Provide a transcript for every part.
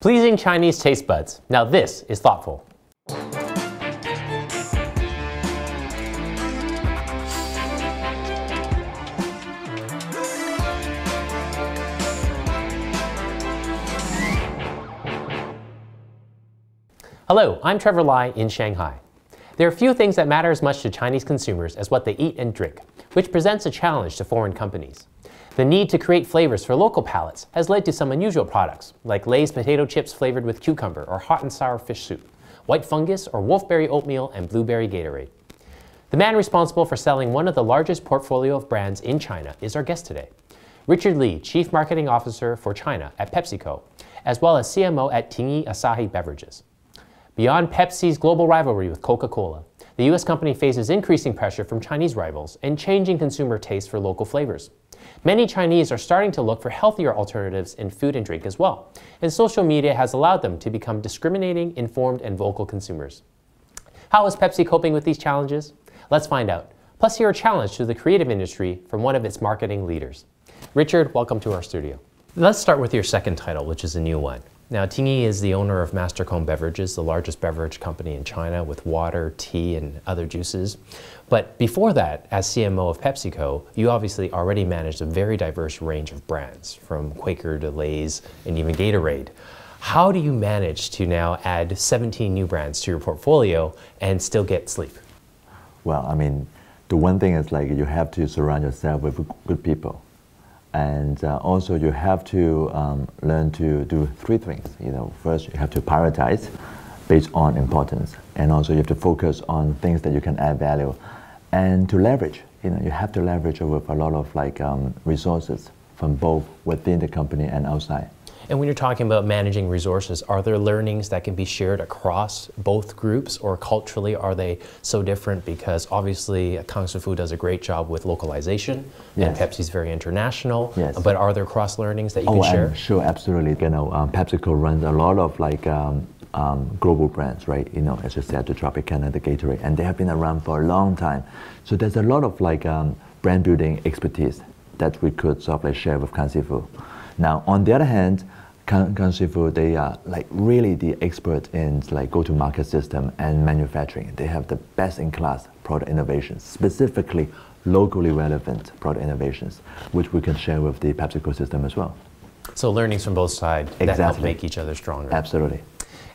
Pleasing Chinese taste buds. Now this is thoughtful. Hello, I'm Trevor Lai in Shanghai. There are few things that matter as much to Chinese consumers as what they eat and drink, which presents a challenge to foreign companies. The need to create flavors for local palates has led to some unusual products, like Lay's potato chips flavored with cucumber or hot and sour fish soup, white fungus or wolfberry oatmeal and blueberry Gatorade. The man responsible for selling one of the largest portfolio of brands in China is our guest today. Richard Li, Chief Marketing Officer for China at PepsiCo, as well as CMO at Tingyi Asahi Beverages. Beyond Pepsi's global rivalry with Coca-Cola, the U.S. company faces increasing pressure from Chinese rivals and changing consumer tastes for local flavors. Many Chinese are starting to look for healthier alternatives in food and drink as well, and social media has allowed them to become discriminating, informed, and vocal consumers. How is Pepsi coping with these challenges? Let's find out. Plus, hear a challenge to the creative industry from one of its marketing leaders. Richard, welcome to our studio. Let's start with your second title, which is a new one. Now, Tingyi is the owner of Beverages, the largest beverage company in China with water, tea, and other juices. But before that, as CMO of PepsiCo, you obviously already managed a very diverse range of brands, from Quaker to Lay's and even Gatorade. How do you manage to now add 17 new brands to your portfolio and still get sleep? Well, I mean, the one thing is like you have to surround yourself with good people. And also you have to learn to do three things. First you have to prioritize based on importance, and also you have to focus on things that you can add value, and to leverage. You have to leverage with a lot of resources from both within the company and outside. And when you're talking about managing resources, are there learnings that can be shared across both groups, or culturally are they so different? Because obviously Kangsu Fu does a great job with localization, and Pepsi's very international, but are there cross learnings that you can share? Sure, absolutely. PepsiCo runs a lot of global brands, right? As you said, the Tropicana, the Gatorade, and they have been around for a long time. So there's a lot of brand building expertise that we could sort of share with Kangsu Fu. Now, on the other hand, Kangsu Fu, they are really the expert in go-to-market system and manufacturing. They have the best-in-class product innovations, specifically locally relevant product innovations, which we can share with the PepsiCo system as well. So learnings from both sides that help make each other stronger. Absolutely.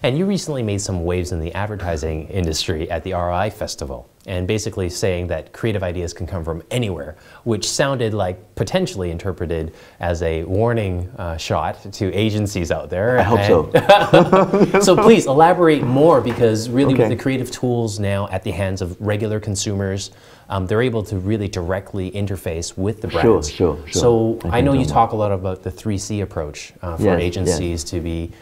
And you recently made some waves in the advertising industry at the ROI Festival, and basically saying that creative ideas can come from anywhere, which sounded like potentially interpreted as a warning shot to agencies out there. I hope so. So please elaborate more, because really with the creative tools now at the hands of regular consumers, they're able to really directly interface with the brands. Sure. So I know you talk a lot about the 3C approach for agencies to be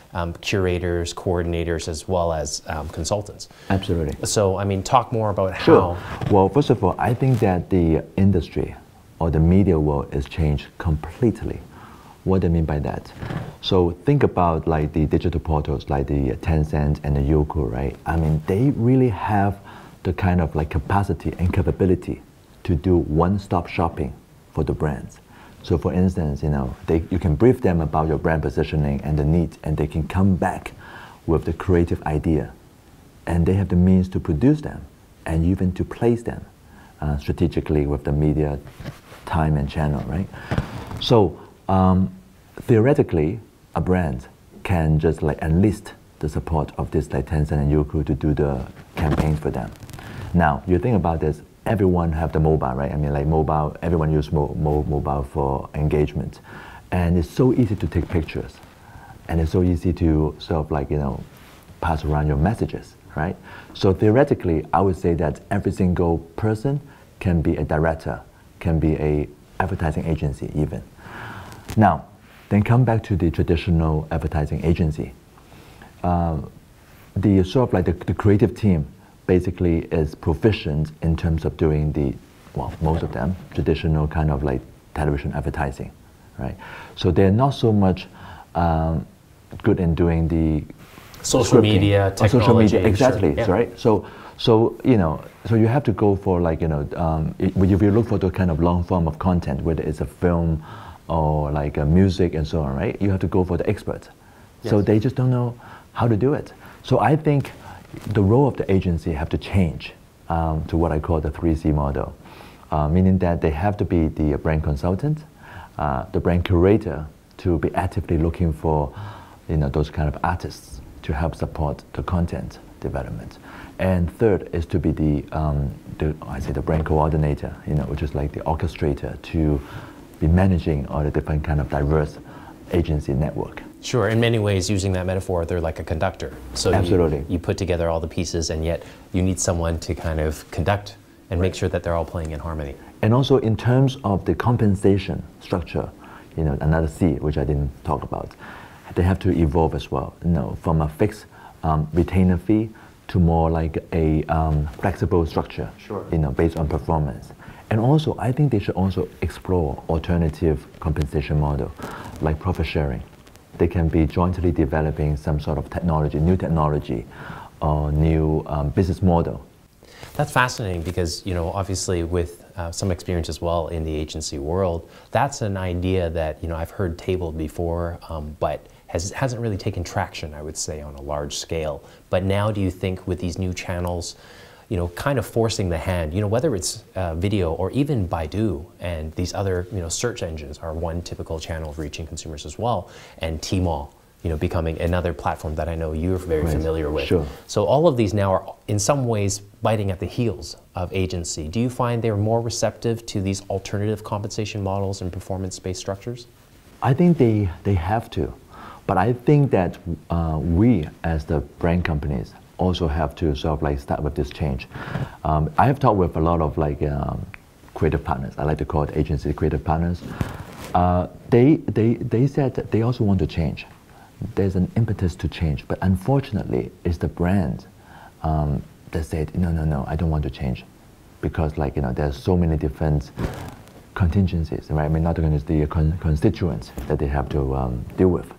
curators, coordinators, as well as consultants. Absolutely. So, I mean, talk more about how. Well, first of all, I think that the industry or the media world has changed completely. What do I mean by that? So think about the digital portals like the Tencent and the Youku, right? I mean, they really have the kind of capacity and capability to do one-stop shopping for the brands. So for instance, you can brief them about your brand positioning and the needs, and they can come back with the creative idea. And they have the means to produce them and even to place them strategically with the media time and channel, right? So theoretically, a brand can just enlist the support of this Tencent and Youku to do the campaigns for them. Now, you think about this, everyone have the mobile, right? I mean, mobile, everyone use mobile for engagement. And it's so easy to take pictures. And it's so easy to sort of pass around your messages, right? So theoretically, I would say that every single person can be a director, can be a advertising agency even. Now, then come back to the traditional advertising agency. The sort of the creative team basically is proficient in terms of doing most of them, traditional kind of television advertising, right? So they're not so much good in doing the social media, technology. Exactly, right? So you have to go for if you look for the kind of long form of content, whether it's a film or a music and so on, right? You have to go for the experts. So Yes. they just don't know how to do it. So I think the role of the agency have to change to what I call the 3C model, meaning that they have to be the brand consultant, the brand curator, to be actively looking for those kind of artists to help support the content development. And third is to be the brand coordinator, which is like the orchestrator to be managing all the different kind of diverse agency network. Sure, in many ways, using that metaphor, they're like a conductor. So Absolutely. You put together all the pieces, and yet you need someone to kind of conduct and make sure that they're all playing in harmony. And also in terms of the compensation structure, another C, which I didn't talk about, they have to evolve as well. From a fixed retainer fee to more like a flexible structure, Sure. Based on performance. And also, I think they should also explore alternative compensation model, like profit sharing. They can be jointly developing some sort of technology, new technology, or new business model. That's fascinating because, obviously with some experience as well in the agency world, that's an idea that, I've heard tabled before, but hasn't really taken traction, I would say, on a large scale. But now do you think with these new channels, kind of forcing the hand, whether it's video or even Baidu and these other, search engines are one typical channel of reaching consumers as well, and Tmall, becoming another platform that I know you're very familiar with. Sure. So all of these now are in some ways biting at the heels of agency. Do you find they're more receptive to these alternative compensation models and performance-based structures? I think they have to. But I think that we, as the brand companies, also have to sort of like start with this change. I have talked with a lot of creative partners. I like to call it agency creative partners. They said that they also want to change. There's an impetus to change, but unfortunately, it's the brand that said, no, I don't want to change, because there's so many different contingencies, right? I mean, not only the constituents that they have to deal with.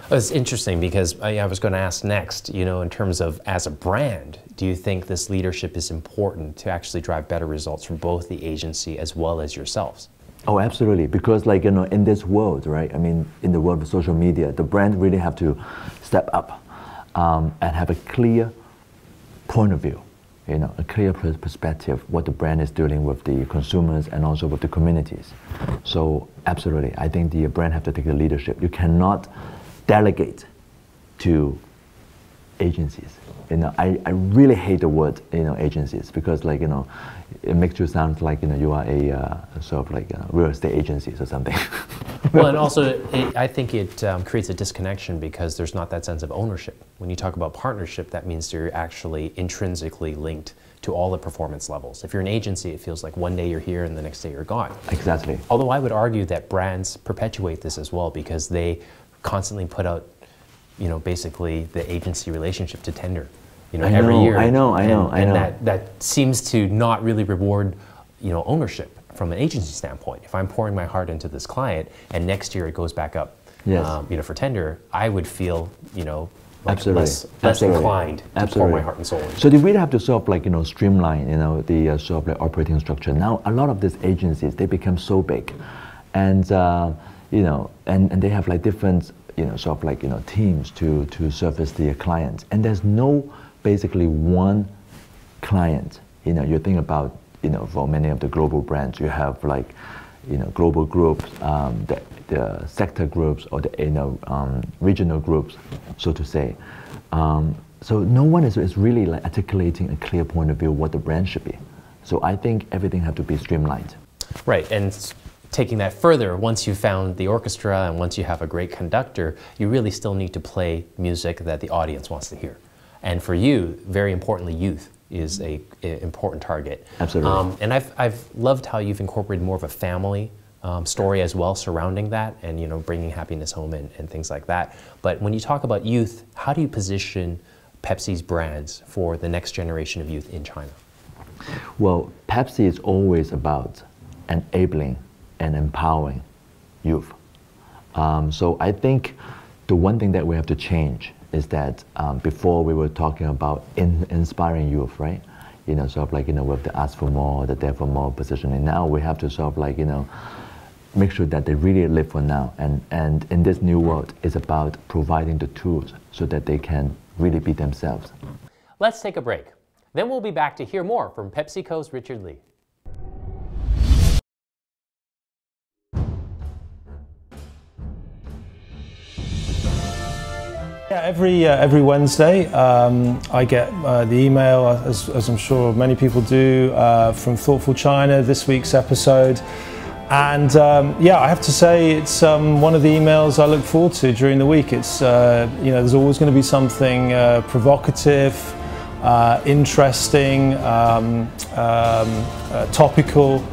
It's interesting because I was going to ask next, in terms of as a brand, do you think this leadership is important to actually drive better results for both the agency as well as yourselves? Oh, absolutely. Because in this world, right? I mean, in the world of social media, the brand really have to step up and have a clear point of view, a clear perspective, what the brand is dealing with the consumers and also with the communities. So absolutely, I think the brand have to take the leadership. You cannot delegate to agencies. I really hate the word agencies, because it makes you sound like you are a sort of like real estate agencies or something. Well, and also I think it creates a disconnection because there's not that sense of ownership. When you talk about partnership, that means you're actually intrinsically linked to all the performance levels. If you're an agency, it feels like one day you're here and the next day you're gone. Exactly. Although I would argue that brands perpetuate this as well because they constantly put out, basically the agency relationship to tender, every year. I know. That seems to not really reward, ownership from an agency standpoint. If I'm pouring my heart into this client and next year it goes back up, for tender, I would feel, less inclined to pour my heart and soul into. So they really have to sort of streamline, the sort of operating structure. Now, a lot of these agencies, they become so big, and and they have different, sort of teams to service their clients. And there's no basically one client. You think about, for many of the global brands, you have global groups, the sector groups, or the regional groups, so to say. So no one is really articulating a clear point of view what the brand should be. So I think everything has to be streamlined. Right, and taking that further, once you've found the orchestra and once you have a great conductor, you really still need to play music that the audience wants to hear. And for you, very importantly, youth is an important target. Absolutely. And I've loved how you've incorporated more of a family story as well surrounding that, and bringing happiness home and things like that. But when you talk about youth, how do you position Pepsi's brands for the next generation of youth in China? Well, Pepsi is always about enabling and empowering youth. So I think the one thing that we have to change is that before we were talking about inspiring youth, right? Sort of with the ask for more, the dare for more positioning. Now we have to sort of make sure that they really live for now. And in this new world, it's about providing the tools so that they can really be themselves. Let's take a break. Then we'll be back to hear more from PepsiCo's Richard Lee. Yeah, every Wednesday I get the email, as I'm sure many people do, from Thoughtful China, this week's episode. And yeah, I have to say it's one of the emails I look forward to during the week. It's, you know, there's always going to be something provocative, interesting, topical.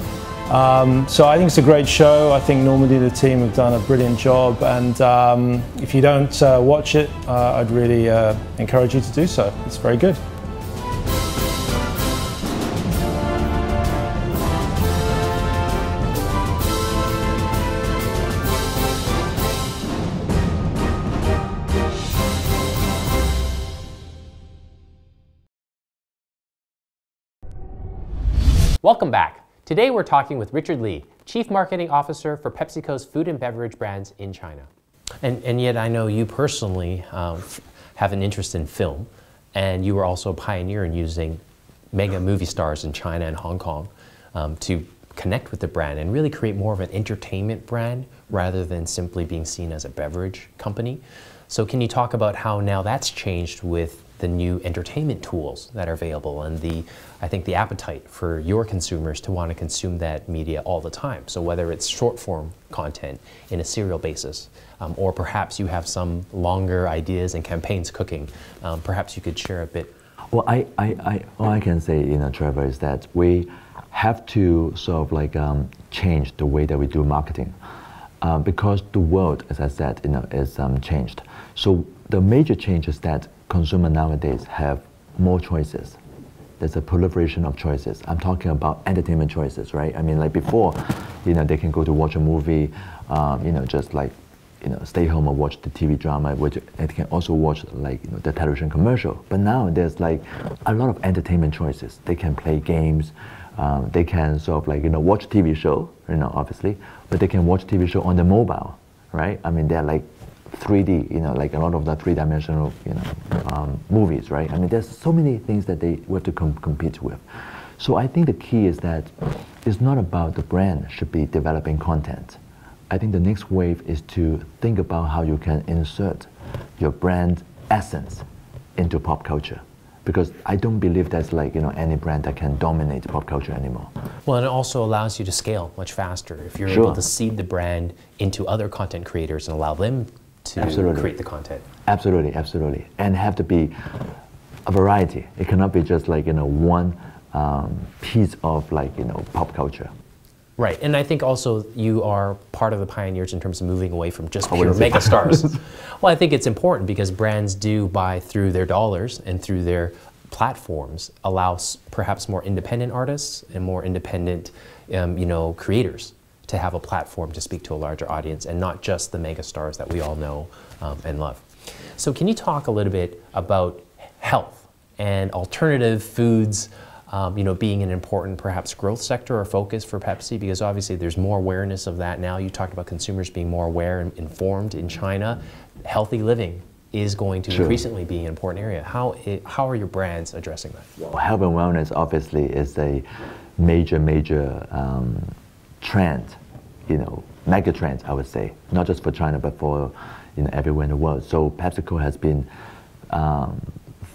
So I think it's a great show. I think normally the team have done a brilliant job, and if you don't watch it, I'd really encourage you to do so. It's very good. Welcome back. Today we're talking with Richard Lee, Chief Marketing Officer for PepsiCo's food and beverage brands in China. And yet I know you personally have an interest in film, and you were also a pioneer in using mega movie stars in China and Hong Kong to connect with the brand and really create more of an entertainment brand rather than simply being seen as a beverage company. So can you talk about how now that's changed with the new entertainment tools that are available and I think the appetite for your consumers to want to consume that media all the time. So whether it's short form content in a serial basis, or perhaps you have some longer ideas and campaigns cooking, perhaps you could share a bit. Well, all I can say, you know, Trevor, is that we have to sort of like change the way that we do marketing, because the world, as I said, you know, is changed. So the major change is that consumers nowadays have more choices. There's a proliferation of choices. I'm talking about entertainment choices, right? I mean, like before, you know, they can go to watch a movie, you know, just like, you know, stay home or watch the TV drama, which they can also watch like, you know, the television commercial. But now there's like a lot of entertainment choices. They can play games, they can sort of like, you know, watch TV show, you know, obviously, but they can watch TV show on the mobile, right? I mean, they're like 3D, you know, like a lot of the three-dimensional, you know, movies, right? I mean, there's so many things that we have to compete with. So I think the key is that it's not about the brand should be developing content. I think the next wave is to think about how you can insert your brand essence into pop culture. Because I don't believe there's like, you know, any brand that can dominate pop culture anymore. Well, and it also allows you to scale much faster if you're able to seed the brand into other content creators and allow them to create the content. Absolutely, absolutely. And have to be a variety. It cannot be just like, you know, one piece of like, you know, pop culture. Right, and I think also you are part of the pioneers in terms of moving away from just pure mega stars. Well, I think it's important because brands do buy through their dollars and through their platforms, allows perhaps more independent artists and more independent, you know, creators to have a platform to speak to a larger audience and not just the mega stars that we all know and love. So can you talk a little bit about health and alternative foods, you know, being an important perhaps growth sector or focus for Pepsi, because obviously there's more awareness of that now. You talked about consumers being more aware and informed in China. Healthy living is going to increasingly be an important area. How are your brands addressing that? Well, health and wellness obviously is a major trend, you know, mega trend, I would say, not just for China, but for, you know, everywhere in the world. So PepsiCo has been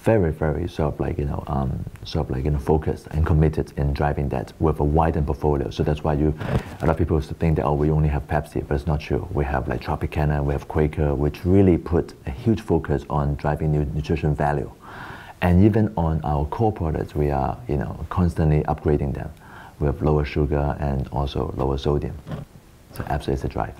very sort of like, you know, focused and committed in driving that with a widened portfolio. So that's why a lot of people think that, oh, we only have Pepsi, but it's not true. We have like Tropicana, we have Quaker, which really put a huge focus on driving new nutrition value. And even on our core products, we are, you know, constantly upgrading them with lower sugar and also lower sodium. So absolutely it's a drive.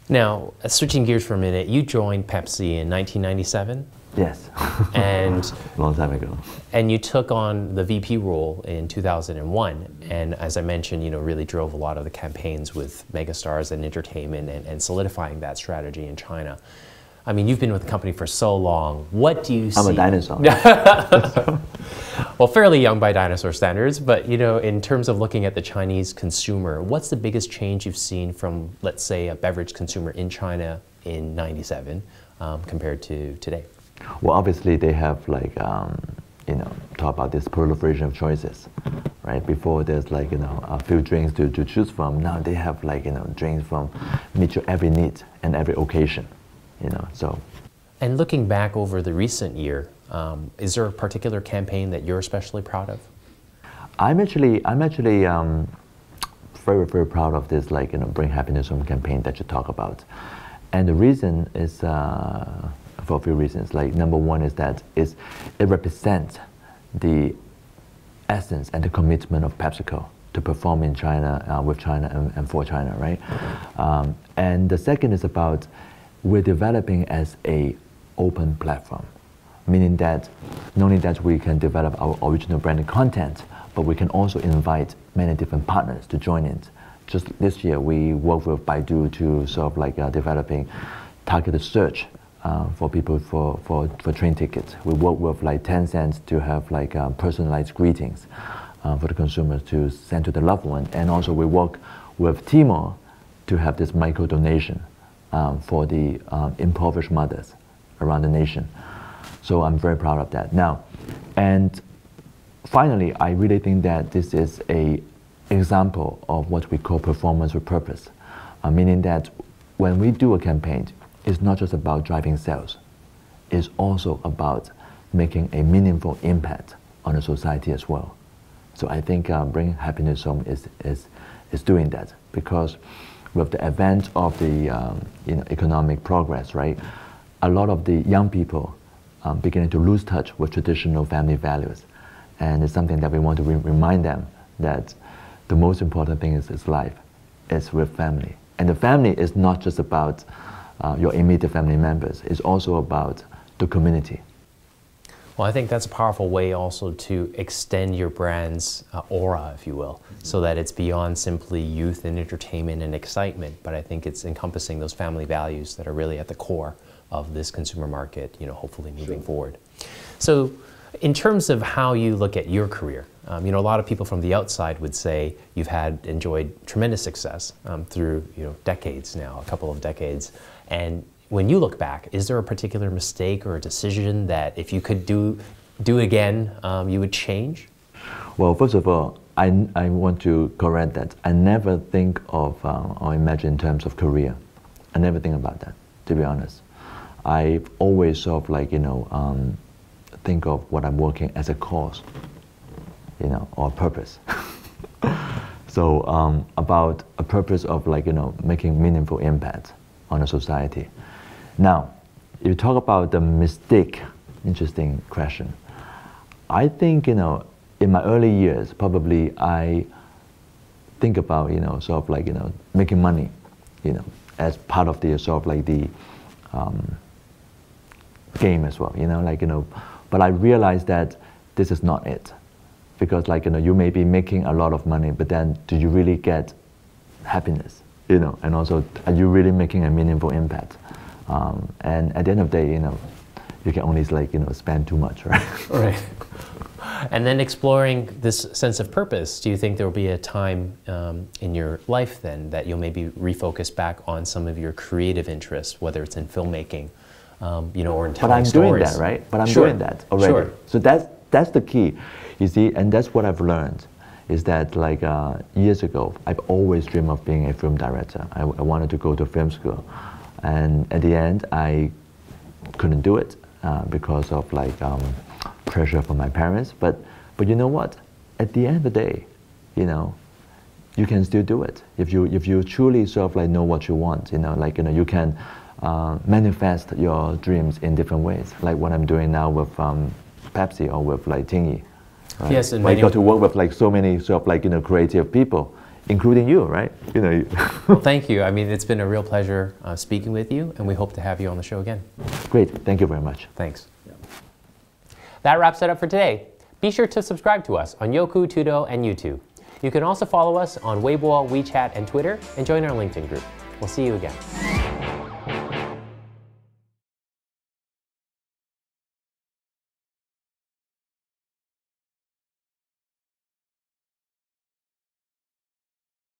Now, switching gears for a minute, you joined Pepsi in 1997? Yes. And long time ago. And you took on the VP role in 2001, and as I mentioned, you know, really drove a lot of the campaigns with megastars and entertainment and solidifying that strategy in China. I mean, you've been with the company for so long. What do you see? I'm a dinosaur. Well, fairly young by dinosaur standards, but you know, in terms of looking at the Chinese consumer, what's the biggest change you've seen from, let's say, a beverage consumer in China in '97 compared to today? Well, obviously they have like, you know, talk about this proliferation of choices, right? Before there's like, you know, a few drinks to choose from. Now they have like, you know, drinks from meet your every need and every occasion, you know, so. And looking back over the recent year, is there a particular campaign that you're especially proud of? I'm actually very, very proud of this, like, you know, Bring Happiness Home campaign that you talk about. And the reason is for a few reasons. Like, number one is that it represents the essence and the commitment of PepsiCo to perform in China, with China and for China, right? And the second is about we're developing as a open platform, meaning that not only that we can develop our original branded content, but we can also invite many different partners to join in. Just this year, we worked with Baidu to sort of like developing targeted search for people for train tickets. We work with like Tencent to have like personalized greetings for the consumers to send to the loved one. And also we work with Tmall to have this micro donation for the impoverished mothers around the nation. So I'm very proud of that. Now, and finally, I really think that this is an example of what we call performance with purpose, meaning that when we do a campaign, it's not just about driving sales. It's also about making a meaningful impact on the society as well. So I think Bring Happiness Home is doing that, because with the advent of the you know, economic progress, right, a lot of the young people beginning to lose touch with traditional family values. And it's something that we want to remind them that the most important thing is life. It's with family. And the family is not just about your immediate family members. It's also about the community. Well, I think that's a powerful way also to extend your brand's aura, if you will, so that it's beyond simply youth and entertainment and excitement, but I think it's encompassing those family values that are really at the core of this consumer market, you know, hopefully moving forward. So in terms of how you look at your career, you know, a lot of people from the outside would say you've enjoyed tremendous success through, you know, decades now, a couple of decades. And when you look back, is there a particular mistake or a decision that if you could do again, you would change? Well, first of all, I want to correct that. I never think of or imagine in terms of career. I never think about that, to be honest. I've always sort of like, you know, think of what I'm working as a cause, you know, or purpose. So about a purpose of like, you know, making meaningful impact on a society. Now, if you talk about the mistake, interesting question. I think, you know, in my early years, probably I think about, you know, sort of like, you know, making money, you know, as part of the sort of like the game as well, you know, like, you know, but I realized that this is not it. Because like, you know, you may be making a lot of money, but then do you really get happiness, you know, and also are you really making a meaningful impact? And at the end of the day, you know, you can only like, you know, spend too much, right? Right. And then exploring this sense of purpose, do you think there will be a time in your life then that you'll maybe refocus back on some of your creative interests, whether it's in filmmaking, you know, or in telling stories? But I'm doing that, right? But I'm doing that already. Sure. So that's the key, you see, and that's what I've learned, is that like years ago, I've always dreamed of being a film director. I wanted to go to film school. And at the end, I couldn't do it because of like pressure from my parents. But you know what? At the end of the day, you know, you can still do it if you truly sort of like know what you want. You know, like, you know, you can manifest your dreams in different ways, like what I'm doing now with Pepsi or with like Tingyi. Right? Yes, and I got to work with like so many sort of like, you know, creative people, including you, right? You know. Well, thank you. I mean, it's been a real pleasure speaking with you, and we hope to have you on the show again. Great. Thank you very much. Thanks. That wraps it up for today. Be sure to subscribe to us on Youku, Tudo, and YouTube. You can also follow us on Weibo, WeChat, and Twitter, and join our LinkedIn group. We'll see you again.